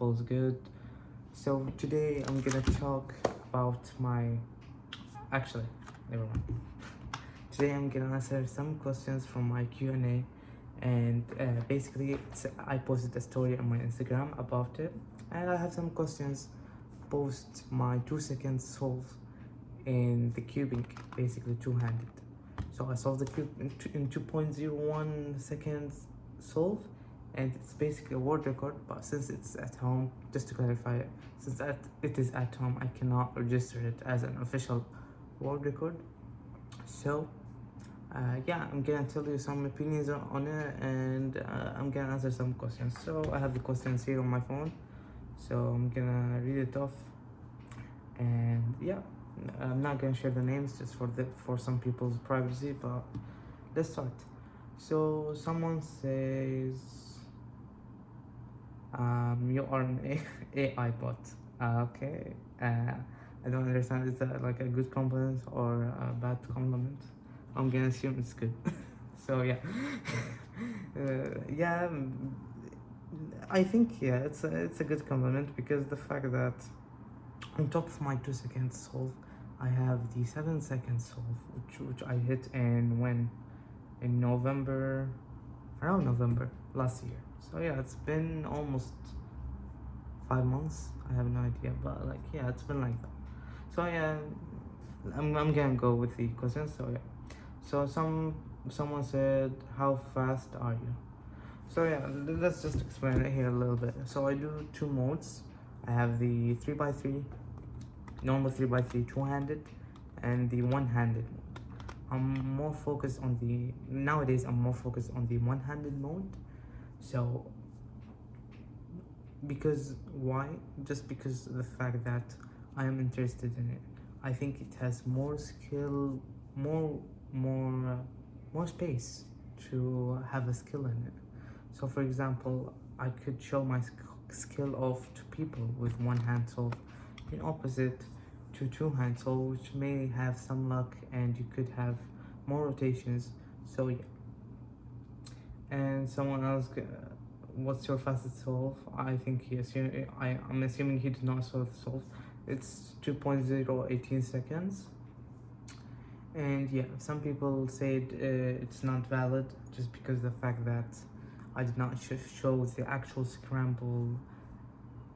all's good. So today I'm gonna talk about actually, never mind. Today I'm gonna answer some questions from my Q&A, and basically I posted a story on my Instagram about it, and I have some questions. Post my 2 second solve in the cubing, basically two-handed. So I solved the cube in 2.01 seconds solve, and it's basically a world record. But since it's at home, just to clarify it, since it is at home, I cannot register it as an official world record. So yeah, I'm gonna tell you some opinions on it, and I'm gonna answer some questions. So I have the questions here on my phone, so I'm gonna read it off. And yeah, I'm not gonna share the names just for some people's privacy, but let's start. So someone says, you are an AI bot. Okay. I don't understand, is that like a good compliment or a bad compliment? I'm gonna assume it's good. So yeah. Yeah, I think yeah, it's a good compliment, because the fact that on top of my 2 second solve, I have the 7 second solve, which I hit in November, around November last year. So yeah, it's been almost 5 months. I have no idea, but like yeah, it's been like that. So yeah, I'm gonna go with the questions. So yeah, so someone said, how fast are you? So yeah, let's just explain it here a little bit. So I do two modes. I have the 3x3, normal 3x3 two-handed, and the one-handed mode. Nowadays I'm more focused on the one-handed mode. So because why? Just because of the fact that I am interested in it. I think it has more skill, more space to have a skill in it. So for example, I could show my skill off to people with one hand solve, in opposite to two hand solve, which may have some luck and you could have more rotations. So yeah. And someone else, what's your fastest solve? I think I'm assuming he did not solve the solve. It's 2.018 seconds. And yeah, some people said it's not valid just because the fact that I did not show the actual scramble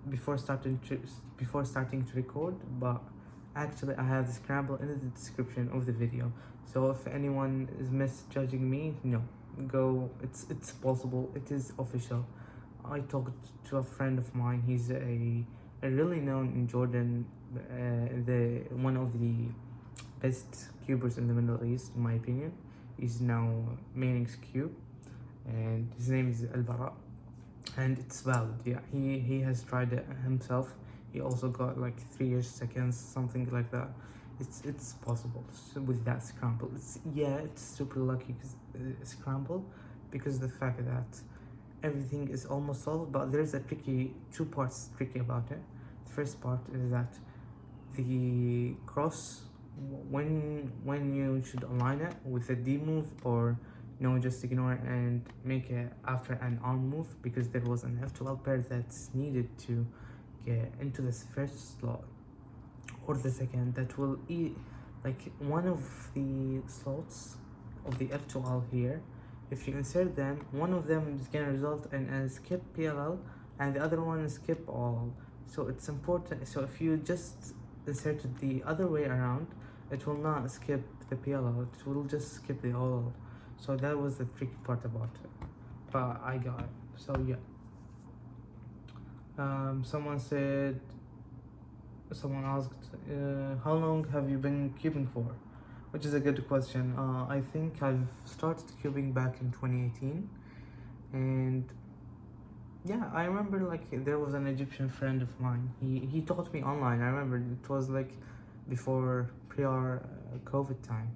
before starting to record, but actually I have the scramble in the description of the video. So if anyone is misjudging me, no, go, it's possible, it is official. I talked to a friend of mine, he's a really known in Jordan, the one of the best cubers in the Middle East, in my opinion. He's now maining cube, and his name is Al-Bara, and it's valid. Yeah, he has tried it himself. He also got like 3 seconds, something like that. It's possible. So with that scramble, it's super lucky scramble, because the fact that everything is almost solved, but there's a two parts tricky about it. The first part is that the cross, when you should align it with a D move, or no, just ignore it and make it after an arm move, because there was an F12 pair that's needed to get into this first slot or the second, that will like one of the slots of the F12 here. If you insert them, one of them is gonna result in a skip PLL, and the other one is skip all. So it's important. So if you just insert it the other way around, it will not skip the PLL, it will just skip the all. So that was the tricky part about it, but I got it. So yeah. Someone asked, how long have you been cubing for? Which is a good question. I think I've started cubing back in 2018, and yeah, I remember like there was an Egyptian friend of mine. He taught me online. I remember it was like before COVID time,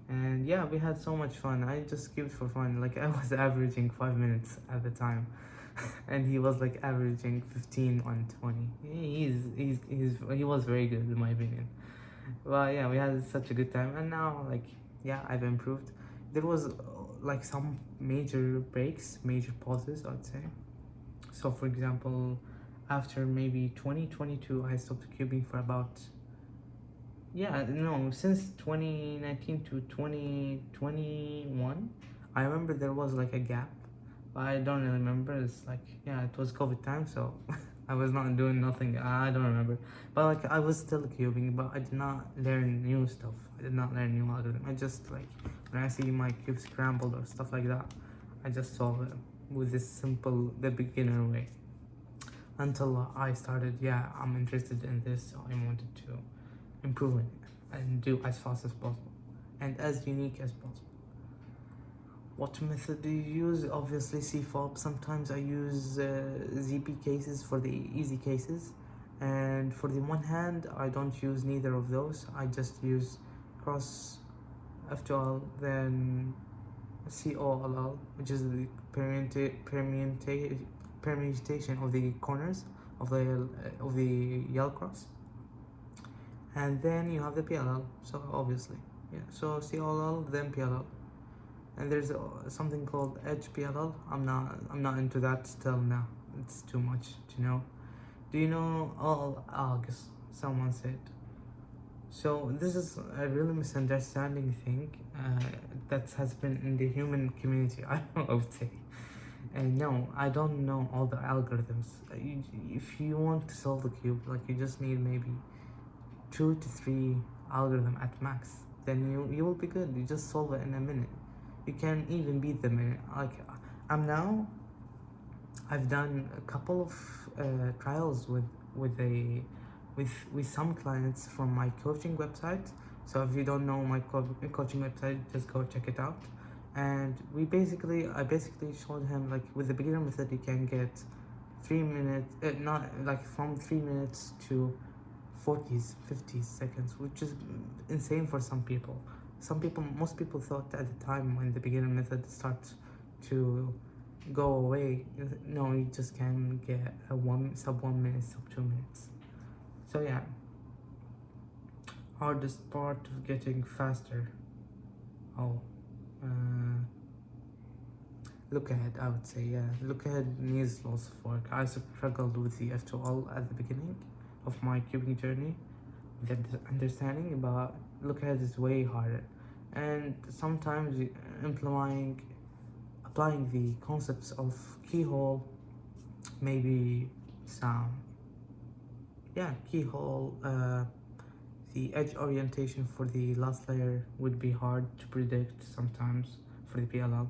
and yeah, we had so much fun. I just cubed for fun. Like I was averaging 5 minutes at the time, and he was like averaging 15 on 20. He was very good in my opinion. Well, yeah, we had such a good time, and now like yeah, I've improved. There was like some major breaks, major pauses, I'd say. So for example, after maybe 2022 I stopped cubing for about, yeah, no, since 2019 to 2021. I remember there was like a gap, but I don't really remember. It's like, yeah, it was COVID time, so I was not doing nothing. I don't remember. But like, I was still cubing, but I did not learn new stuff. I did not learn new algorithm. I just like, when I see my cube scrambled or stuff like that, I just solve it with this simple, the beginner way. Until I started, yeah, I'm interested in this, so I wanted to improve it and do as fast as possible and as unique as possible. What method do you use? Obviously CFOP. Sometimes I use ZP cases for the easy cases, and for the one hand I don't use neither of those. I just use cross F2L, then COLL, which is the permutation of the corners of the yellow cross, and then you have the PLL. So obviously, yeah. So COLL, then PLL, and there's something called edge PLL. I'm not into that still now. It's too much to know. Do you know all algs? Someone said. So this is a really misunderstanding thing that has been in the human community. I would say. And no, I don't know all the algorithms. If you want to solve the cube, like, you just need maybe 2 to 3 algorithm at max. Then you will be good. You just solve it in a minute. You can even beat the minute. Like, I've done a couple of trials with some clients from my coaching website. So if you don't know my coaching website, just go check it out. And I basically showed him, like, with the beginner method you can get 3 minutes, not like from 3 minutes to 40s 50 seconds, which is insane for some people. Most people thought at the time when the beginner method starts to go away, no, you just can get a 1 minute, sub 2 minutes. So yeah, hardest part of getting faster. Oh, look ahead, I would say. Yeah, look ahead needs lots of work. I struggled with the F2L at the beginning of my cubing journey, with understanding, but look ahead is way harder. And sometimes applying the concepts of keyhole, maybe some, yeah, keyhole, the edge orientation for the last layer would be hard to predict sometimes for the PLL.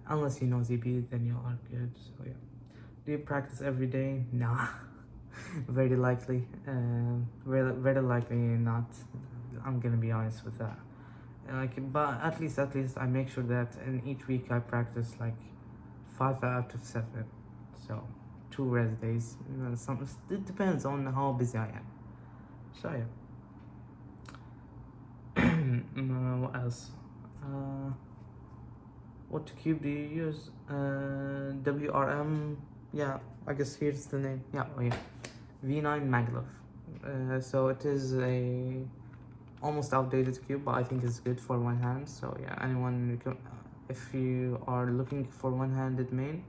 Unless you know ZP, then you are good. So yeah. Do you practice every day? Nah. Very likely. Very likely not. I'm gonna be honest with that. But at least I make sure that in each week I practice like 5 out of 7. So 2 rest days. It depends on how busy I am. So yeah. What else? What cube do you use? WRM. Yeah, I guess here's the name. Yeah, oh yeah. V9 maglev. So it is a almost outdated cube, but I think it's good for one hand. So yeah, if you are looking for one-handed main,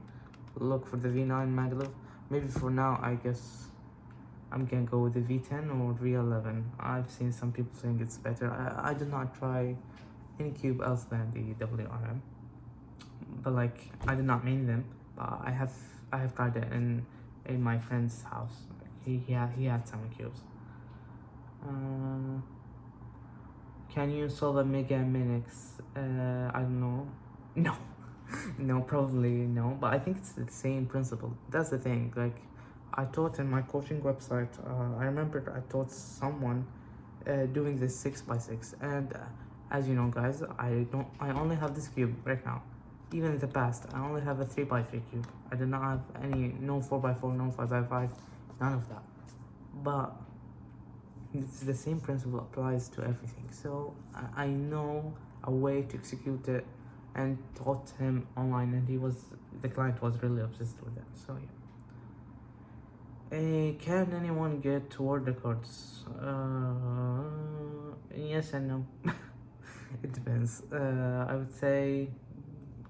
look for the V9 maglev. Maybe for now, I guess I'm gonna go with the V10 or V11. I've seen some people saying it's better. I did not try any cube else than the WRM, but like, I did not main them. But I have tried it in my friend's house. He had some cubes. Can you solve a Mega Minix? I don't know. No. No, probably no. But I think it's the same principle. That's the thing. Like, I taught in my coaching website. I remember I taught someone doing this 6x6, and as you know, guys, I only have this cube right now. Even in the past, I only have a 3x3 cube. I did not have no 4x4, no 5x5, none of that. But it's the same principle applies to everything. So I know a way to execute it, and taught him online, and the client was really obsessed with it. So yeah. Can anyone get world records? Yes and no. It depends. I would say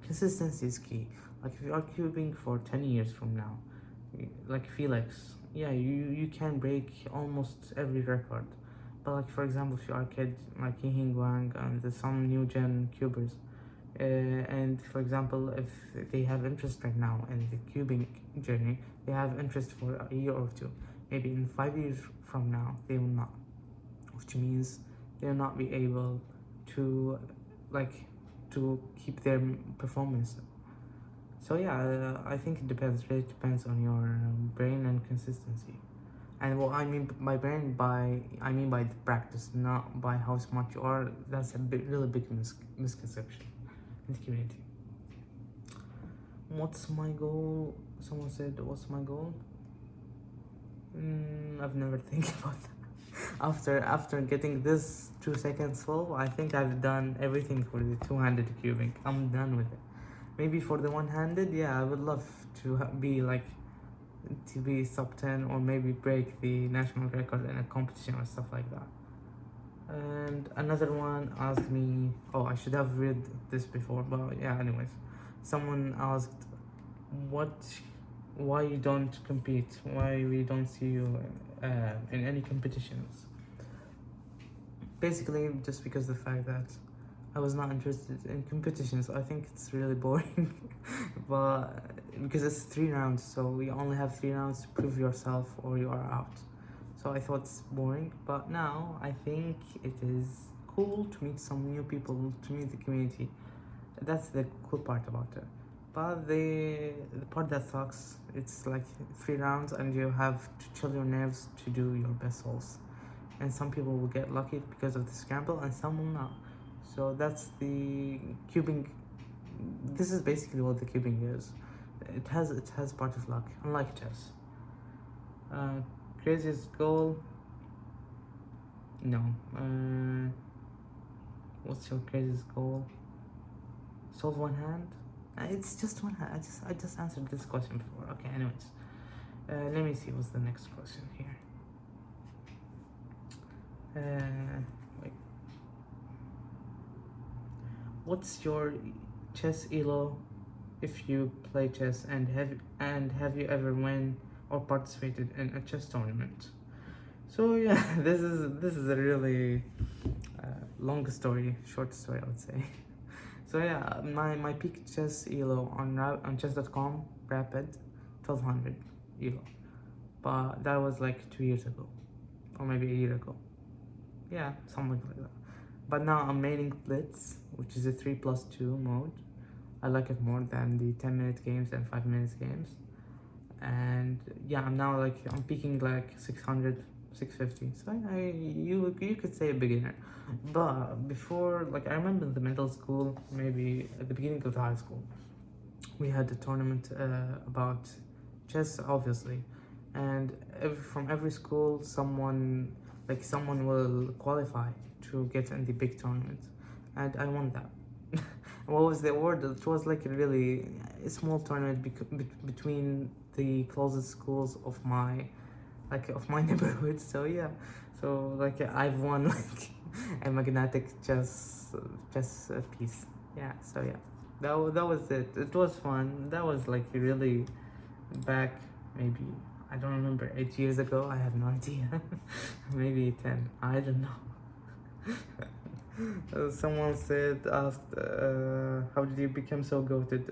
consistency is key. Like, if you are cubing for 10 years from now, like Felix. Yeah, you can break almost every record. But like for example, if you are a kid like Yihing Wang and there's some new gen cubers, and for example, if they have interest right now in the cubing journey, they have interest for a year or two. Maybe in 5 years from now, they will not, which means they will not be able to like to keep their performance. So yeah, I think it depends. Really depends on your brain and consistency. And what I mean by brain, I mean by the practice, not by how smart you are. That's a really big misconception in the community. What's my goal? Someone said, "What's my goal?" I've never think about that. After getting this 2 second solve, I think I've done everything for the two-handed cubing. I'm done with it. Maybe for the one-handed, yeah, I would love to be sub 10 or maybe break the national record in a competition or stuff like that. And another one asked me, oh, I should have read this before, but yeah, anyways, someone asked why you don't compete, why we don't see you in any competitions. Basically just because the fact that I was not interested in competitions. I think it's really boring. But because it's 3 rounds, so you only have 3 rounds to prove yourself or you are out. So I thought it's boring, but now I think it is cool to meet some new people, to meet the community. That's the cool part about it. But the part that sucks, it's like 3 rounds and you have to chill your nerves to do your best holes. And some people will get lucky because of the scramble and some will not. So that's the cubing. This is basically what the cubing is. It has part of luck, unlike chess. Craziest goal? No. What's your craziest goal? Solve one hand? It's just one hand. I just answered this question before. Okay. Anyways, let me see what's the next question here. Wait. What's your chess elo if you play chess, and have you ever won or participated in a chess tournament? So yeah, this is a really long story, short story I would say. So yeah, my peak chess elo on chess.com rapid 1200 elo, but that was like 2 years ago or maybe a year ago. Yeah, something like that. But now I'm maining Blitz, which is a 3+2 mode. I like it more than the 10-minute games and 5-minute games. And yeah, I'm peaking like 600, 650. So you could say a beginner. But before, like I remember in the middle school, maybe at the beginning of the high school, we had a tournament about chess, obviously. And from every school, someone will qualify to get in the big tournament, and I won that. What was the award? It was like a really small tournament between the closest schools of my neighborhood. So yeah, so like I've won like a magnetic chess piece. Yeah, so yeah, that was it. It was fun. That was like really back, maybe I don't remember, 8 years ago. I have no idea. Maybe 10. I don't know. Someone asked, how did you become so goated?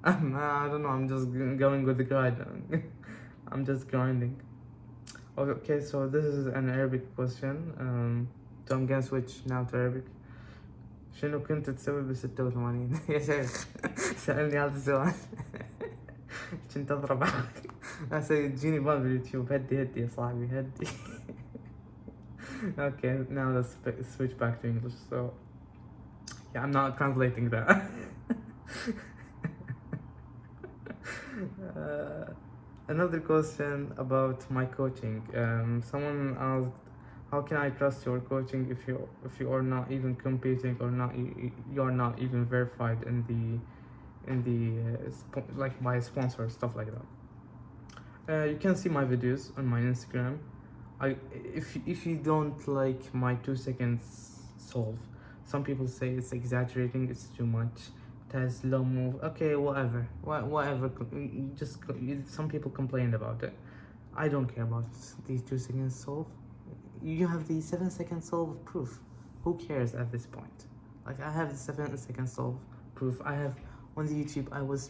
I don't know. I'm just going with the grind. I'm just grinding. Okay, so this is an Arabic question. So I'm gonna switch now to Arabic. شنو كنت تسوي ب86؟ يا شيخ سألني هذا السؤال. كنت اضرب هسه تجيني باب باليوتيوب. هدي يا صاحبي هدي. Okay, now let's switch back to English. So yeah, I'm not translating that. Another question about my coaching. Someone asked, how can I trust your coaching if you are not even competing or you are not even verified in the like by sponsor, stuff like that. You can see my videos on my Instagram. If you don't like my 2 seconds solve, some people say it's exaggerating, it's too much, has low move. Okay, whatever, whatever. Some people complained about it. I don't care about these 2 seconds solve. You have the 7 second solve proof. Who cares at this point? Like, I have the 7 second solve proof. I have on the YouTube. I was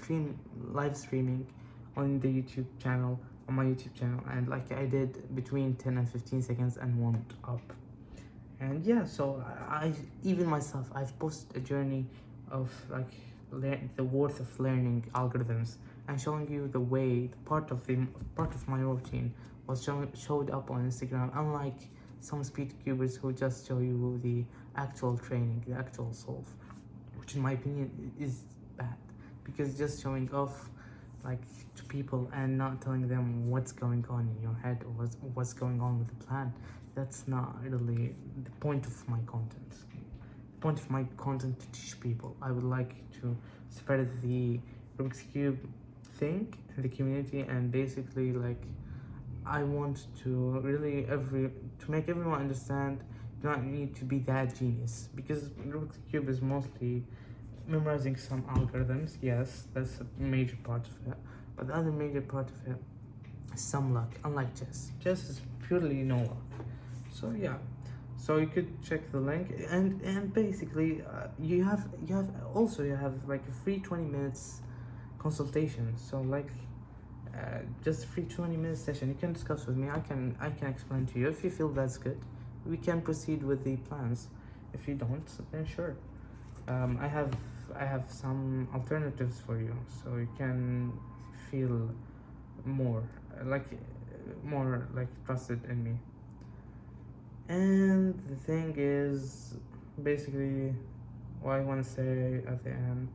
live streaming on the YouTube channel, on my YouTube channel, and like I did between 10 and 15 seconds and warmed up. And yeah, so I even myself, I've posted a journey of like the worth of learning algorithms and showing you the way part of my routine was showed up on Instagram, unlike some speed cubers who just show you the actual training, the actual solve, which in my opinion is bad, because just showing off like to people and not telling them what's going on in your head or what's going on with the plan, that's not really the point of my content. The point of my content to teach people. I would like to spread the Rubik's Cube thing in the community, and basically like I want to really to make everyone understand you don't need to be that genius, because Rubik's Cube is mostly memorizing some algorithms. Yes, that's a major part of it, but the other major part of it is some luck. Unlike chess is purely no luck. So yeah, so you could check the link, and basically you have like a free 20 minutes consultation. So like just a free 20 minute session. You can discuss with me. I can explain to you. If you feel that's good, we can proceed with the plans. If you don't, then sure. I have some alternatives for you, so you can feel more like trusted in me. And the thing is, basically, what I want to say at the end,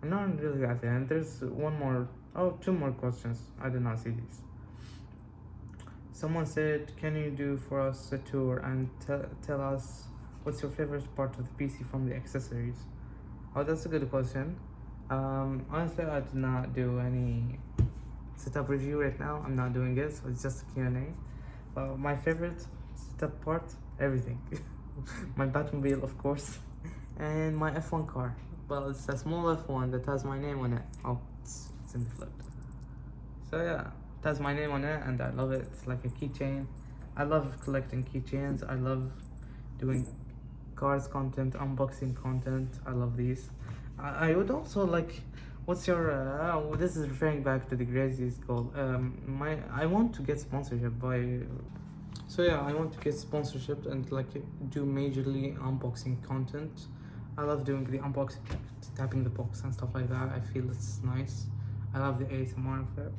not really at the end, there's two more questions. I did not see these. Someone said, can you do for us a tour and tell us what's your favorite part of the PC from the accessories? Oh, that's a good question. Honestly, I did not do any setup review right now. I'm not doing it, so it's just a Q&A. My favorite setup part, everything. My Batmobile, of course, and my F1 car. Well, it's a small F1 that has my name on it. Oh, it's in the flip. So yeah, it has my name on it, and I love it. It's like a keychain. I love collecting keychains. I love doing cars content, unboxing content. I love these. I would also like, what's your this is referring back to the Grazies goal. I want to get sponsorship by, so yeah, I want to get sponsorship and like do majorly unboxing content. I love doing the unboxing, tapping the box and stuff like that. I feel it's nice. I love the ASMR of it.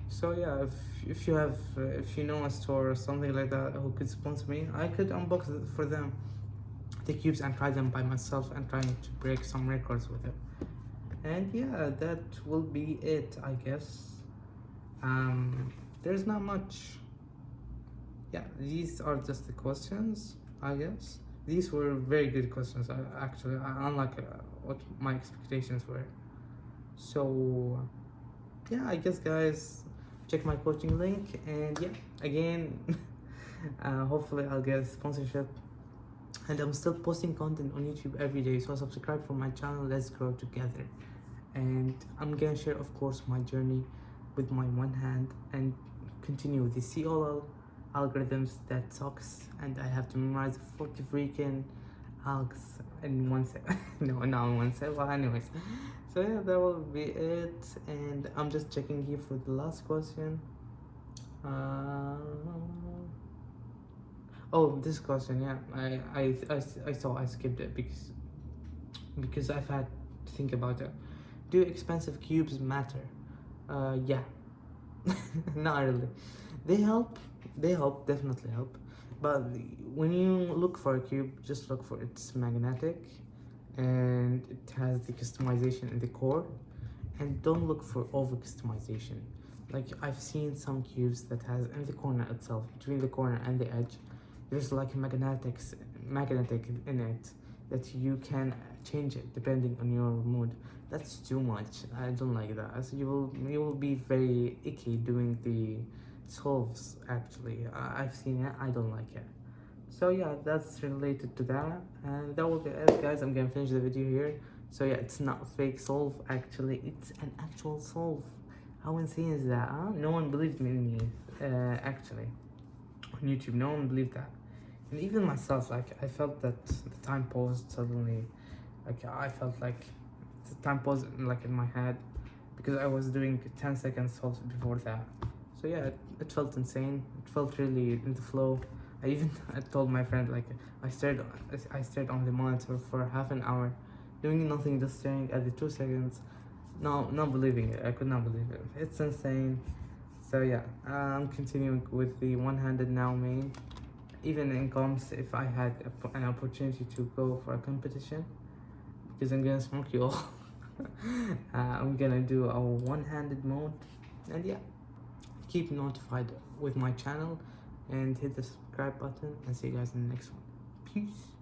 So yeah, if you know a store or something like that who could sponsor me, I could unbox it for them, the cubes, and try them by myself and trying to break some records with it. And yeah, that will be it, I guess. There's not much. Yeah, these are just the questions, I guess. These were very good questions, actually, unlike what my expectations were. So yeah, I guess guys, check my coaching link, and yeah, again, hopefully I'll get sponsorship. And I'm still posting content on YouTube every day, so subscribe for my channel. Let's grow together. And I'm gonna share, of course, my journey with my one hand and continue with the COL algorithms that sucks, and I have to memorize 40 freaking algs in one set. No, not in one set. Well, anyways, so yeah, that will be it. And I'm just checking here for the last question. Oh, this question, yeah, I saw I skipped it because I've had to think about it. Do expensive cubes matter? Yeah, not really. They help, definitely help. But when you look for a cube, just look for it's magnetic and it has the customization in the core, and don't look for over customization. Like I've seen some cubes that has in the corner itself, between the corner and the edge, there's like magnetic in it that you can change it depending on your mood. That's too much. I don't like that. So you will be very icky doing the solves. Actually, I've seen it. I don't like it. So yeah, that's related to that, and that will be it, guys. I'm gonna finish the video here. So yeah, it's not fake solve, actually it's an actual solve. How insane is that, huh? No one believed me in me, actually, on YouTube. No one believed that. And even myself, like, I felt that the time paused suddenly. Like, I felt like the time paused, like, in my head, because I was doing 10 seconds solves before that. So yeah, it felt insane. It felt really in the flow. I even I told my friend, like, I stared on the monitor for half an hour, doing nothing, just staring at the 2 seconds. No, not believing it. I could not believe it. It's insane. So yeah, I'm continuing with the one-handed now main. Even in comps, if I had an opportunity to go for a competition, because I'm gonna smoke you all. I'm gonna do a one-handed mode, and yeah, keep notified with my channel, and hit the subscribe button, and see you guys in the next one. Peace.